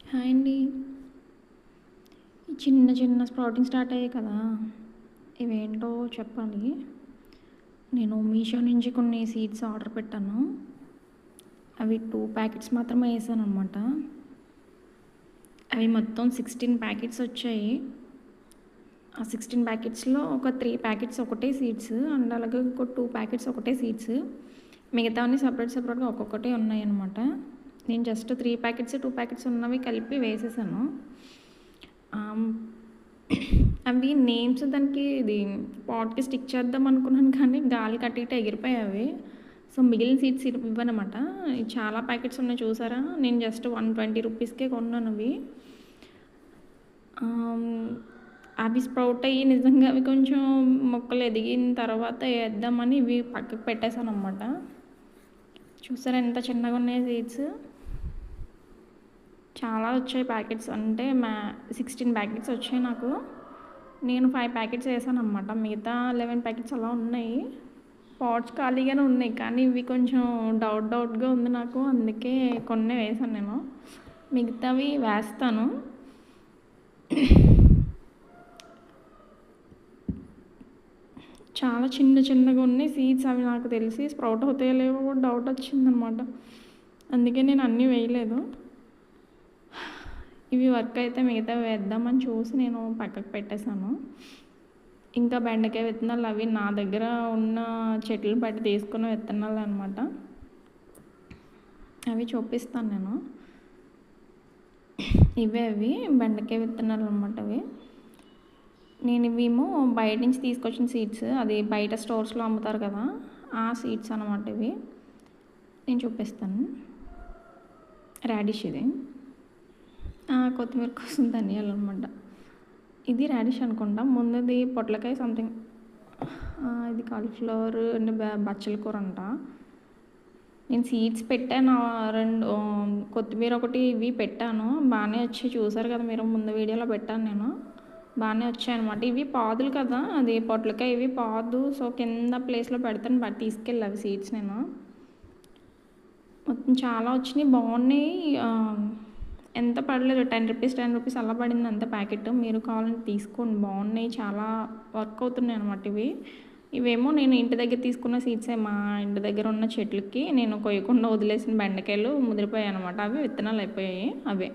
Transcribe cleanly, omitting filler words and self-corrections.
Hi అండి. ఈ చిన్న చిన్న స్ప్రౌటింగ్ స్టార్ట్ అయ్యాయి కదా! ఇవేంటో చెప్పాలి. నేను మీషో నుంచి కొన్ని సీడ్స్ ఆర్డర్ పెట్టాను. అవి 2 ప్యాకెట్స్ మాత్రమే వేసాననమాట. అవి మొత్తం 16 ప్యాకెట్స్ వచ్చాయి. ఆ 16 ప్యాకెట్స్‌లో ఒక 3 ప్యాకెట్స్ ఒకటే సీడ్స్ అండ్ అలాగే ఇంకో 2 ప్యాకెట్స్ ఒకటే సీడ్స్. మిగతావన్నీ సెపరేట్‌గా ఒక్కొక్కటి ఉన్నాయన్నమాట. నేను జస్ట్ 3 ప్యాకెట్స్, 2 ప్యాకెట్స్ ఉన్నవి కలిపి వేసేసాను. అవి నేమ్స్ దానికి ఇది పాట్‌కి స్టిక్ చేద్దాం అనుకున్నాను కానీ గాలికి అటు ఇటు ఎగిరిపోయాయి అవి. సో, మిగిలిన సీడ్స్ ఇవ్వనమాట. చాలా ప్యాకెట్స్ ఉన్నాయి చూసారా? నేను జస్ట్ 120 రూపీస్‌కే కొన్నాను అవి. అవి స్ప్రౌట్ అయ్యి నిజంగా అవి కొంచెం మొక్కలు ఎదిగిన తర్వాత వేద్దామని ఇవి పక్కకు పెట్టేశానన్నమాట. చూసారా ఎంత చిన్నగా ఉన్నాయి సీడ్స్? చాలా వచ్చాయి ప్యాకెట్స్. అంటే 16 ప్యాకెట్స్ వచ్చాయి నాకు. నేను 5 ప్యాకెట్స్ వేసానన్నమాట. మిగతా 11 ప్యాకెట్స్ అలా ఉన్నాయి. పాట్స్ ఖాళీగానే ఉన్నాయి కానీ ఇవి కొంచెం డౌట్గా ఉంది నాకు. అందుకే కొన్నే వేసాను నేను. మిగతావి వేస్తాను. చాలా చిన్నగా ఉన్నాయి సీడ్స్. అవి నాకు తెలిసి స్ప్రౌట్ అవుతాయో లేవో కూడా డౌట్ వచ్చిందనమాట. అందుకే నేను అన్నీ వేయలేదు. ఇవి వర్క్ అయితే మిగతా వేద్దామని చూసి నేను పక్కకు పెట్టేశాను. ఇంకా బెండకాయ విత్తనాలు అవి నా దగ్గర ఉన్న చెట్లు బట్టి తీసుకున్న విత్తనాలు అనమాట. అవి చూపిస్తాను నేను. అవి బెండకాయ విత్తనాలు అనమాట అవి. నేను ఇవేమో బయట నుంచి తీసుకొచ్చిన సీడ్స్. అది బయట స్టోర్స్లో అమ్ముతారు కదా, ఆ సీడ్స్ అనమాట ఇవి. నేను చూపిస్తాను. రాడిష్ ఇది. కొత్తిమీర కోసం ధనియాలు అనమాట. ఇది రాడిష్ అనుకుంటా. ముందుది పొట్లకాయ సంథింగ్. ఇది కాలీఫ్లవర్ అండ్ బచ్చల కూర అంట. నేను సీడ్స్ పెట్టాను 2. కొత్తిమీర ఒకటి ఇవి పెట్టాను. బాగానే వచ్చాయి. చూసారు కదా మీరు, ముందు వీడియోలో పెట్టాను నేను. బాగానే వచ్చాయన్నమాట. ఇవి పాదులు కదా, అది పొట్లకాయ ఇవి పాదు. సో కింద ప్లేస్లో పెడతాను బట్ తీసుకెళ్ళి అవి సీడ్స్ నేను. మొత్తం చాలా వచ్చినాయి, బాగున్నాయి. ఎంత పడలేదు, 10 రూపీస్ అలా పడింది అంత ప్యాకెట్. మీరు కావాలంటే తీసుకోండి, బాగున్నాయి, చాలా వర్క్ అవుతున్నాయి అనమాట ఇవి. ఇవేమో నేను ఇంటి దగ్గర తీసుకున్న సీడ్సే. మా ఇంటి దగ్గర ఉన్న చెట్లకి నేను కొయ్యకుండా వదిలేసిన బెండకాయలు ముదిరిపోయాయి అనమాట. అవి విత్తనాలు అయిపోయాయి అవే.